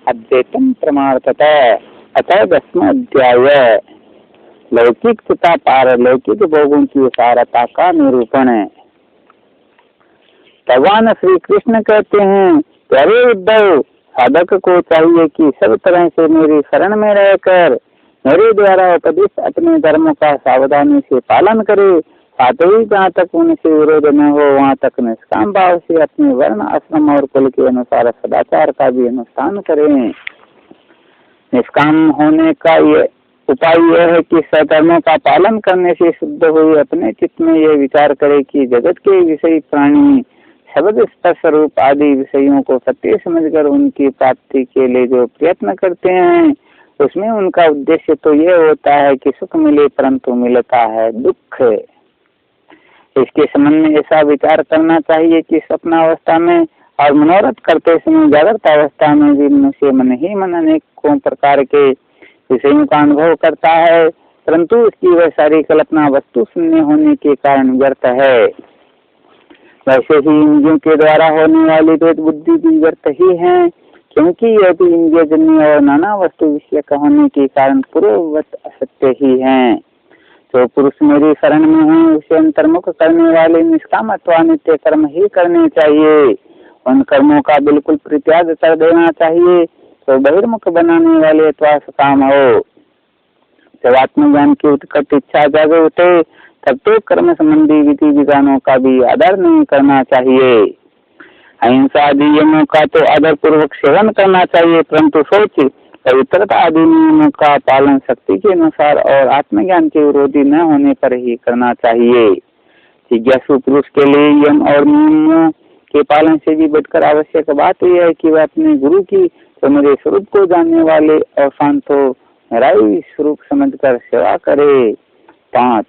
अद्वैतम प्रमाणतः। अतः 10वां अध्याय लौकिक तथा पारलौकिक भोगों की सारता का निरूपण है। भगवान श्री कृष्ण कहते हैं, प्यारे उद्धव, साधक को चाहिए कि सब तरह से मेरी शरण में रहकर मेरे द्वारा उपदेश अपने धर्मों का सावधानी से पालन करे, साथ ही जहाँ तक उनसे विरोध न हो वहाँ तक निष्काम भाव से अपने वर्ण आश्रम और कुल के अनुसार सदाचार का भी अनुष्ठान करें। निष्काम होने का ये उपाय यह है कि सधर्मों का पालन करने से शुद्ध हुए अपने चित्त में यह विचार करे कि जगत के विषय प्राणी शब्द स्पर्श रूप आदि विषयों को सत्य समझकर उनकी प्राप्ति के लिए जो प्रयत्न करते हैं उसमें उनका उद्देश्य तो यह होता है कि सुख मिले, परंतु मिलता है दुख। इसके संबंध में ऐसा विचार करना चाहिए कि स्वप्नावस्था में और मनोरथ करते समय जागृत अवस्था में भी मनुष्य मन ही मन अनेकों प्रकार के विषयों का अनुभव करता है, परंतु उसकी वह सारी कल्पना वस्तु शून्य होने के कारण व्यर्थ है। वैसे ही इंद्रियों के द्वारा होने वाली भेद बुद्धि भी व्यर्थ ही है, क्योंकि यह भी इंद्रिय जन्य और नाना वस्तु विषय होने के कारण पूर्ववत असत्य ही है। जो पुरुष मेरी शरण में है उसे अंतर्मुख करने वाले निष्काम अथवा नित्य कर्म ही करने चाहिए। उन कर्मों का बिल्कुल परित्याग कर देना चाहिए। तो बहिर्मुख बनाने वाले अथवा सकाम हो। जब आत्मज्ञान की उत्कट इच्छा जागे उठे तब तो कर्म संबंधी विधि विधानों का भी आदर नहीं करना चाहिए। अहिंसा आदि नियमों का तो आदर पूर्वक सेवन करना चाहिए, परंतु सोच पवित्रता आदि नियमों का पालन शक्ति के अनुसार और आत्मज्ञान के विरोधी न होने पर ही करना चाहिए। जिज्ञासु पुरुष के लिए यम और नियमों के पालन से भी बढ़कर आवश्यक बात यह है कि वह अपने गुरु की तो मेरे स्वरूप को जानने वाले और शांत हो मेरा ही स्वरूप समझकर सेवा करे। 5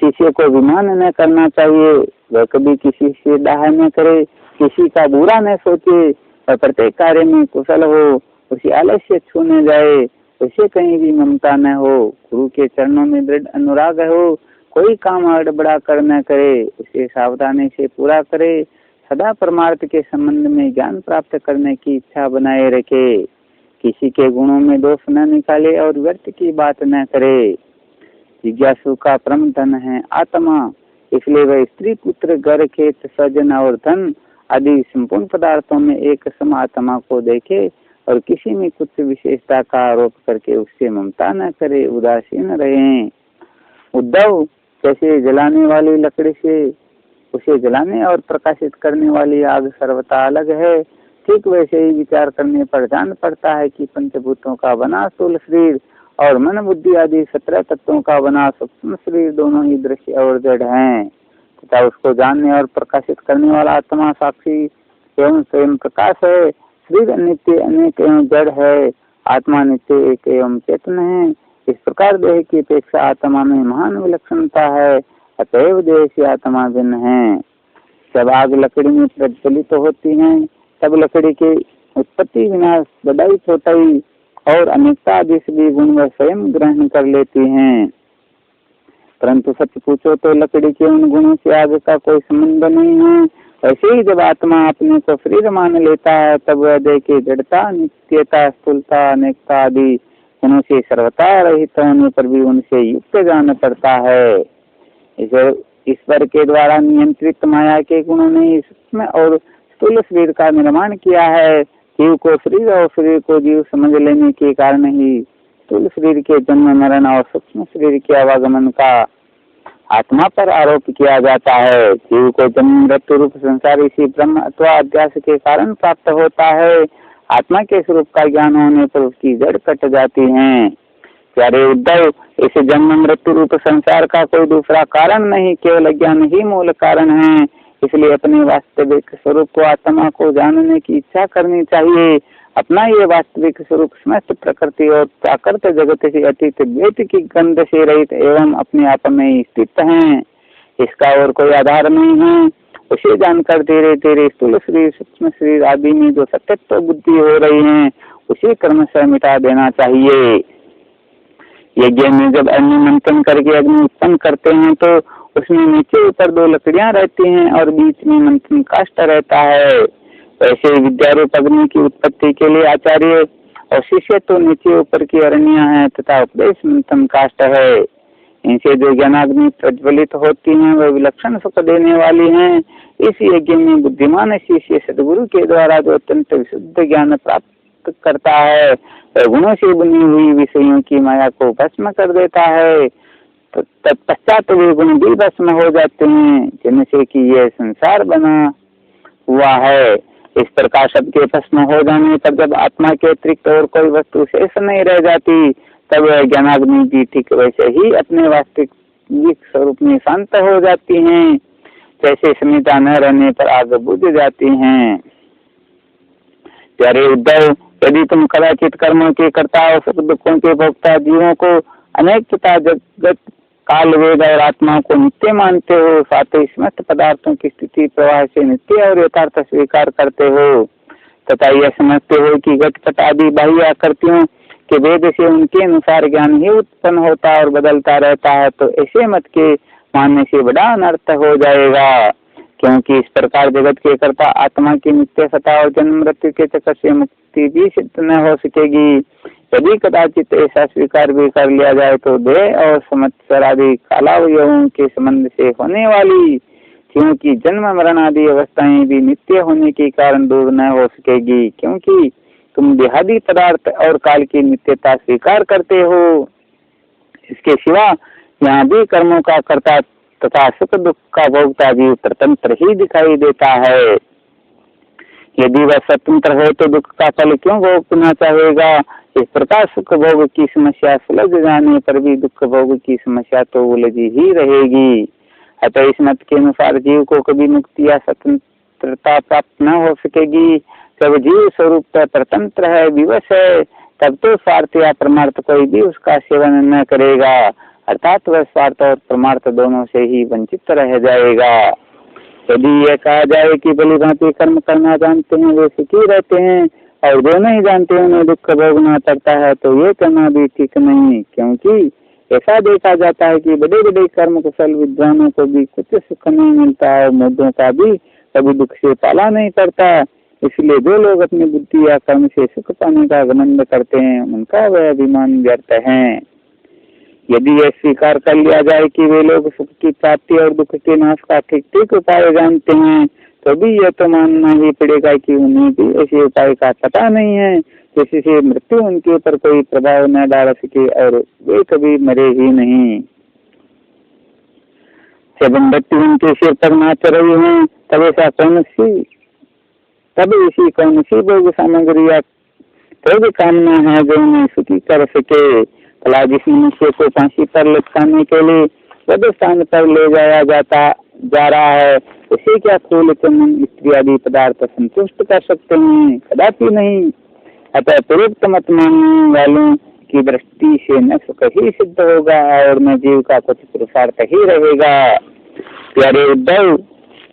शिष्य को विमान न करना चाहिए। वह कभी किसी से दाह न करे, किसी का बुरा न सोचे, और प्रत्येक कार्य में कुशल हो, उसे आलस्य छूने जाए, उसे कहीं भी ममता न हो, गुरु के चरणों में दृढ़ अनुराग हो, कोई काम हड़बड़ा कर न करे, उसे सावधानी से पूरा करे, सदा परमार्थ के संबंध में ज्ञान प्राप्त करने की इच्छा बनाए रखे, किसी के गुणों में दोष न निकाले और व्यर्थ की बात न करे। जिज्ञासु का परम धन है आत्मा, इसलिए वह स्त्री पुत्र घर खेत सज्जन और धन आदि संपूर्ण पदार्थों में एक सम आत्मा को देखे और किसी में कुछ विशेषता का आरोप करके उससे ममता न करे, उदासीन रहे। उद्धव, जैसे जलाने वाली लकड़ी से उसे जलाने और प्रकाशित करने वाली आग सर्वथा अलग है, ठीक वैसे ही विचार करने पर जान पड़ता है कि पंचभूतों का बना स्थूल शरीर और मन बुद्धि आदि 17 तत्वों का बना सूक्ष्म शरीर दोनों ही दृश्य और जड़ हैं, तथा उसको जानने और प्रकाशित करने वाला आत्मा साक्षी एवं स्वयं प्रकाश है। शरीर नित्य अनेक एवं जड़ है, आत्मा नित्य एक एवं चेतन है। इस प्रकार देह की अपेक्षा आत्मा में महान विलक्षणता है, अतएव देह से आत्मा भिन्न है। जब आग लकड़ी में प्रज्वलित होती है तब लकड़ी की उत्पत्ति विनाश बड़ाई छोटाई और अनेकता आदि सभी गुण वह स्वयं ग्रहण कर लेती हैं, परंतु सच पूछो तो लकड़ी के उन गुणों से आग का कोई संबंध नहीं है। ऐसे ही जब आत्मा अपने को शरीर मान लेता है तब वह देह की जड़ता, नित्यता, स्थूलता, अनेकता आदि गुणों से सर्वथा रहित होने पर भी उनसे युक्त जान पड़ता है। ईश्वर के द्वारा नियंत्रित माया के गुणों ने सूक्ष्म और स्थूल शरीर का निर्माण किया है। जीव को शरीर और शरीर को जीव समझ लेने के कारण ही स्थूल शरीर के जन्म मरण और सूक्ष्म शरीर के आवागमन का आत्मा पर आरोप किया जाता है। जीव को जन्म मृत्यु रूप संसार इसी ब्रह्म अथवा अध्यास के कारण प्राप्त होता है। आत्मा के स्वरूप का ज्ञान होने पर उसकी जड़ कट जाती है। प्यारे उद्धव, इस जन्म मृत्यु रूप संसार का कोई दूसरा कारण नहीं, केवल ज्ञान ही मूल कारण है। इसलिए अपने वास्तविक स्वरूप को आत्मा को जानने की इच्छा करनी चाहिए। अपना ये वास्तविक स्वरूप समस्त प्रकृति और प्राकृत जगत से अतीत द्वैत की गंध से रहित एवं अपने आप में ही स्थित है, इसका और कोई आधार नहीं है। उसे जानकर धीरे धीरे स्थूल शरीर, सूक्ष्म शरीर आदि में जो सत्यत्व बुद्धि हो रही है उसे क्रमशः मिटा देना चाहिए। यज्ञ में जब अग्नि मंथन करके अग्नि उत्पन्न करते हैं तो उसमें नीचे ऊपर 2 लकड़ियां रहती हैं और बीच में मंथन काष्ठ रहता है। ऐसे विद्यारूप अग्नि की उत्पत्ति के लिए आचार्य और शिष्य तो नीचे ऊपर की अरण्या है तथा उपदेश मंथन काष्ठ है। इनसे जो ज्ञानाग्नि प्रज्वलित होती हैं वह विलक्षण सुख देने वाली हैं। इस यज्ञ में बुद्धिमान शिष्य सदगुरु के द्वारा जो अत्यंत विशुद्ध ज्ञान प्राप्त करता है वह गुणों से बनी हुई विषयों की माया को भस्म कर देता है। तत्पश्चात वे गुण भी भस्म हो जाते हैं जिनसे कि यह संसार बना हुआ है। इस प्रकार सबके भस्म हो जाने पर जब आत्मा के अतिरिक्त और कोई वस्तु शेष नहीं रह जाती तब वह ज्ञानाग्नि भी ठीक वैसे ही अपने वास्तविक स्वरूप में शांत हो जाती हैं, जैसे समिता न रहने पर आग बुझ जाती हैं। प्यारे उद्धव, यदि तुम कदाचित कर्मों के कर्ता और सुख दुखों के भोक्ता जीवों को अनेक तथा जगत काल वेद और आत्मा को नित्य मानते हो, साथ ही समस्त पदार्थों की स्थिति प्रवाह से नित्य और यथार्थ स्वीकार करते हो तथा यह समझते हो कि घटपट आदि बाह्य आकृतियों के वेद से उनके अनुसार ज्ञान ही उत्पन्न होता और बदलता रहता है, तो ऐसे मत के मानने से बड़ा अनर्थ हो जाएगा। क्योंकि इस प्रकार जगत के कर्ता आत्मा की नित्य सत्ता और जन्म मृत्यु के चक्कर से मुक्ति भी सिद्ध न हो सकेगी। यदि कदाचित ऐसा स्वीकार भी कर लिया जाए तो देह और संवत्सर आदि कालावयवों के संबंध से होने वाली क्योंकि जन्म मरण आदि अवस्थाएं भी नित्य होने के कारण दूर न हो सकेगी, क्योंकि तुम देहादि पदार्थ और काल की नित्यता स्वीकार करते हो। इसके सिवा यहाँ भी कर्मों का कर्ता तथा सुख दुख का भोगता भी स्वतंत्र ही दिखाई देता है। यदि वह स्वतंत्र हो तो दुख का फल क्यों भोगना चाहेगा। इस प्रकार सुख भोग की समस्या सुलझ जाने पर भी दुख भोग की समस्या तो उलझी ही रहेगी। अतः इस मत के अनुसार जीव को कभी मुक्ति या स्वतंत्रता प्राप्त न हो सकेगी। जब जीव स्वरूप स्वतंत्र है, विवश है, तब तो स्वार्थ या परमार्थ कोई भी उसका सेवन न करेगा, अर्थात वह स्वार्थ और परमार्थ दोनों से ही वंचित रह जाएगा। यदि यह कहा जाए कि भली भांति कर्म करना जानते हैं वे सुखी रहते हैं और जो नहीं जानते उन्हें दुख भोगना पड़ता है, तो ये कहना भी ठीक नहीं, क्योंकि ऐसा देखा जाता है कि बड़े बड़े कर्म कुशल विद्वानों को भी कुछ सुख नहीं मिलता और मूढ़ों का भी कभी दुख से पाला नहीं पड़ता। इसलिए जो लोग अपनी बुद्धि या कर्म से सुख पाने का घमंड करते हैं उनका वह अभिमान व्यर्थ है। यदि यह स्वीकार कर लिया जाए कि वे लोग सुख की प्राप्ति और दुख के नाश का ठीक ठीक उपाय जानते हैं, तो भी यह तो मानना ही पड़ेगा कि उन्हें भी ऐसे उपाय का पता नहीं है जिससे मृत्यु उनके ऊपर कोई प्रभाव न डाल सके और वे कभी मरे ही नहीं। जब मृत्यु उनके सिर पर नाच रही है तब ऐसा तब इसी कौन सी भोग सामग्री या भोग कामना है जो उन्हें सुखी कर सके। भला जिस मनुष्य को फांसी पर लटकाने के लिए वध स्थान पर ले जाया जा रहा है, उसे क्या फूल चंदन स्त्री आदि पदार्थ संतुष्ट कर सकते हैं? कदापि नहीं। अतः पूर्वोक्त मत मानने वालों की दृष्टि से न सुख ही सिद्ध होगा और न जीव का कुछ पुरुषार्थ ही रहेगा। प्यारे उद्धव,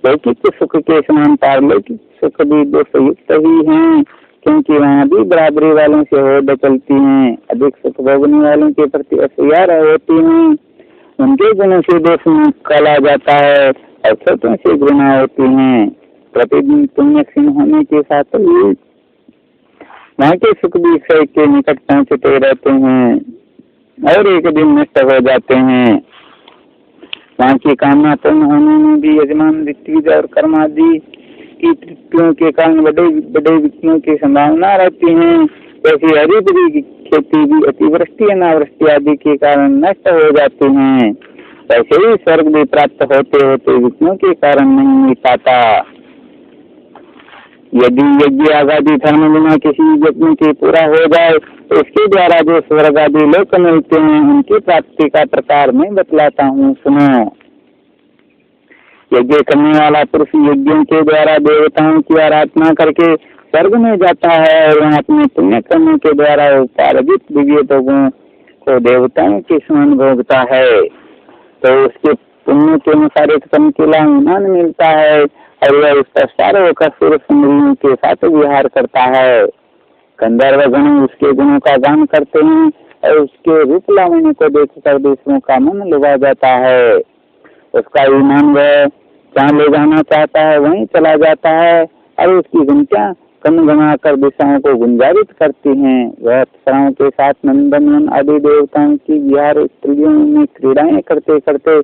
लौकिक सुख के समान पारलौकिक सुख भी दोषयुक्त ही हैं, क्योंकि वहाँ भी बराबरी वालों से होड़ चलती हैं। अधिक सुख भोगने वालों के प्रति असूया होती हैं, उनके गुणों से दोष में कला जाता है और छोटों से घृणा होती है। प्रतिदिन पुण्यक्षीण होने के साथ ही वहाँ के सुख भी क्षय के निकट पहुँचते रहते हैं और एक दिन नष्ट हो जाते हैं। वहाँ की कामना पूर्ण होने में भी यजमान ऋत्विज और कर्म आदि की तृप्तियों के कारण बड़े बड़े विघ्नों की संभावना रहती है। ऐसी हरी भरी खेती भी अतिवृष्टि अनावृष्टि आदि के कारण नष्ट हो जाती हैं। ऐसे ही स्वर्ग भी प्राप्त होते होते विघ्नों के कारण नहीं मिल पाता। यदि यज्ञ आदि धर्म बिना किसी यज्ञ के पूरा हो जाए तो इसके द्वारा जो स्वर्ग आदि लोक मिलते हैं उनकी प्राप्ति का प्रकार मैं बतलाता हूँ, सुनो। यज्ञ करने वाला पुरुष यज्ञों के द्वारा देवताओं की आराधना करके स्वर्ग में जाता है और वहाँ अपने पुण्य कर्मों के द्वारा उपार्जित दिव्य भोगों को देवताओं के समान भोगता है, तो उसके पुण्य के अनुसार एक चमकीला इनाम मिलता है और वह उसका सारा होकर सूर्य सुंदरियों के साथ विहार करता है। गंधर्व गण उसके गुणों का गान करते हैं और उसके रूप लावण्य को देखकर दूसरों का मन लुभा जाता है। उसका ईमान वह जहाँ ले जाना चाहता है वहीं चला जाता है और उसकी घंटियां गमगमा कर दिशाओं को गुंजारित करती हैं। वह अप्सराओं के साथ नंदनवन आदि देवताओं की विहार स्त्रियों में क्रीड़ाएं करते करते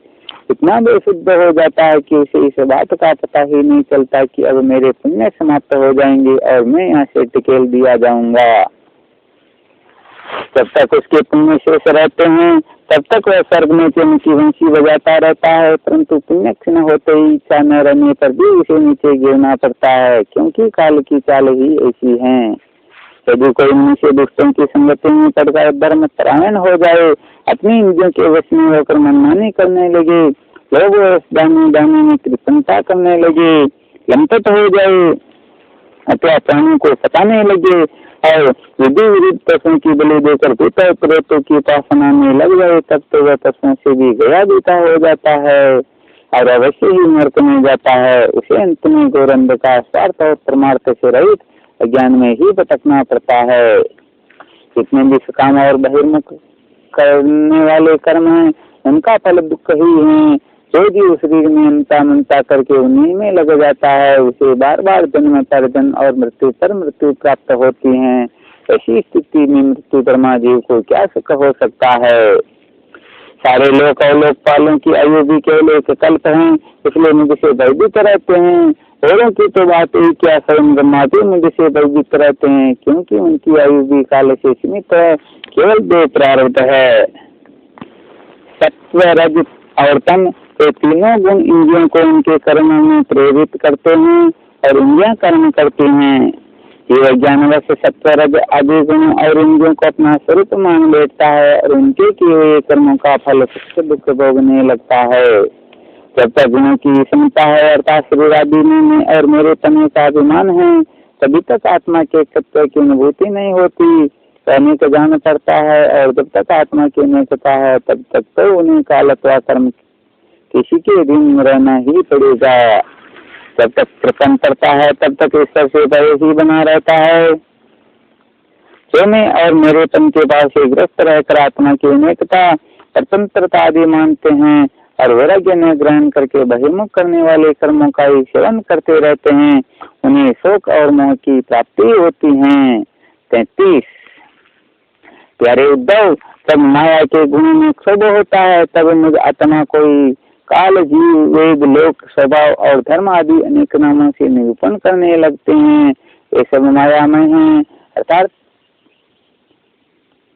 इतना बेसुद्ध हो जाता है कि उसे इस बात का पता ही नहीं चलता कि अब मेरे पुण्य समाप्त हो जाएंगे और मैं यहाँ से टिकेल दिया जाऊंगा। जब तक उसके पुण्य शेष रहते हैं तब तक वह स्वर्ग में की वंशी बजाता रहता है, परंतु पुण्य क्षीण होते ही इच्छा न रहने पर भी उसे नीचे गिरना पड़ता है, क्योंकि काल की चाल ही ऐसी है। यदि कोई मनुष्य दुष्टों की संगति में पड़कर धर्म परायण हो जाए, अपनी इंद्रियों के वश में होकर मनमानी करने लगे, लोग दानी दानी में कृपणता करने लगे, लंपट हो जाए अथवा प्राणों को सताने लगे और विधि विरुद्ध पशुओं की बलि देकर भूत प्रेतों की उपासना में लग जाए, तब तो वह पशुओं से भी गया बीता हो जाता है और अवश्य ही नरक में जाता है। उसे अंत में गौरंध का स्वार्थ और परमार्थ से रहित अज्ञान में ही भटकना पड़ता है। जितने भी सकाम और बहिर्मुख करने वाले कर्म हैं उनका फल दुख ही है। जो जीव शरीर में मनता करके उन्हीं में लग जाता है, उसे बार बार जन्म पर जन्म और मृत्यु पर मृत्यु प्राप्त होती है। ऐसी स्थिति में मृत्यु धर्मा जीव को क्या सुख हो सकता है। सारे लोक और लोकपालों की आयु भी केवल एक कल्प है, इसलिए मुझसे भयभीत रहते हैं। औरों की तो बात ही क्या, स्वयं ब्रह्मा भी मुझसे भयभीत रहते हैं, क्योंकि उनकी आयु भी काल से सीमित है, केवल 2 प्रारब्ध है, सत्व रज और तम। ये तीनों गुण इंद्रियों को उनके कर्मों में प्रेरित करते हैं और इंद्रियां कर्म करती हैं। ये ज्ञानवश सत्व रज आदि गुण और इंद्रियों को अपना स्वरूप मान बैठता है और उनके किए हुए कर्मों का फल सुख दुख भोगने लगता है। जब तक गुणों की क्षमता है अर्थात शरीर आदि में और मेरे तने का अभिमान है, तभी तक आत्मा के तत्व की अनुभूति नहीं होती, कहने को जान पड़ता है। और जब तक आत्मा की अनेकता है तब तक तो उन्हें काल अथवा कर्म किसी के अधीन रहना ही पड़ेगा। जब तक प्रपन्न करता है तब तक ईश्वर से भय ही बना रहता है। जो मैं और मेरे तन के भाव से ग्रस्त रहकर आत्मा की अनेकता स्वतंत्रता आदि मानते हैं और वैराग्य ने ग्रहण करके बहिर्मुख करने वाले कर्मों का ही सेवन करते रहते हैं, उन्हें शोक और मोह की प्राप्ति होती है। 33 प्यारे उद्धव, तब माया के गुण में क्षोभ होता है, तब मुझ आत्मा कोई काल जीव वेद लोक स्वभाव और धर्म आदि अनेक नामों से निरूपण करने लगते हैं। ये सब मायामय है, अर्थात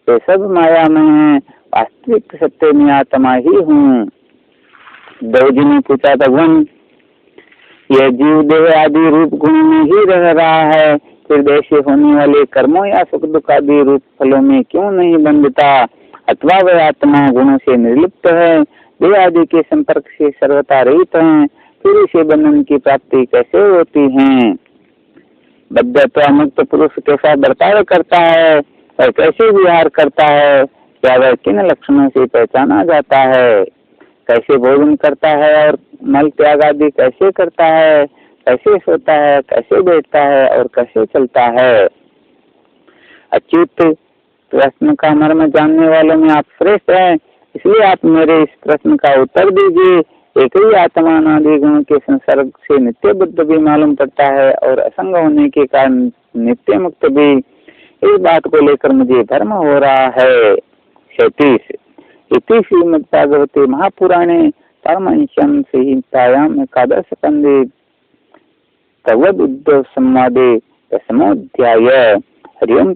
ये सब मायामय है, वास्तविक सत्य में आत्मा ही हूँ। दौजी ने पूछा, भगवान यह जीव देह आदि रूप गुण में ही रह रहा है, फिर देश से होने वाले कर्मों या सुख दुख आदि रूप फलों में क्यों नहीं बंधता, अथवा वह आत्मा गुणों से निर्लिप्त है, देह आदि के संपर्क से सर्वथा रहित है, फिर इसे बंधन की प्राप्ति कैसे होती है। बद्धत्व मुक्त पुरुष कैसा बर्ताव करता है और कैसे विहार करता है, क्या वह किन लक्षणों से पहचाना जाता है, कैसे भोजन करता है और मल त्याग आदि कैसे करता है, कैसे सोता है, कैसे बैठता है और कैसे चलता है। अच्युत, प्रश्न का मर्म जानने वालों में आप श्रेष्ठ हैं, इसलिए आप मेरे इस प्रश्न का उत्तर दीजिए। एक ही आत्मा अनादि गुण के संसर्ग से नित्य बुद्ध भी मालूम पड़ता है और असंग होने के कारण नित्य मुक्त भी। इस बात को लेकर मुझे भ्रम हो रहा है। 37 इति श्रीमद्भागवते महापुराणे परमहंस्यां संहितायां एकादश स्कंधे भगवद उद्धव संवादे 10वां अध्याय। हरि ओम।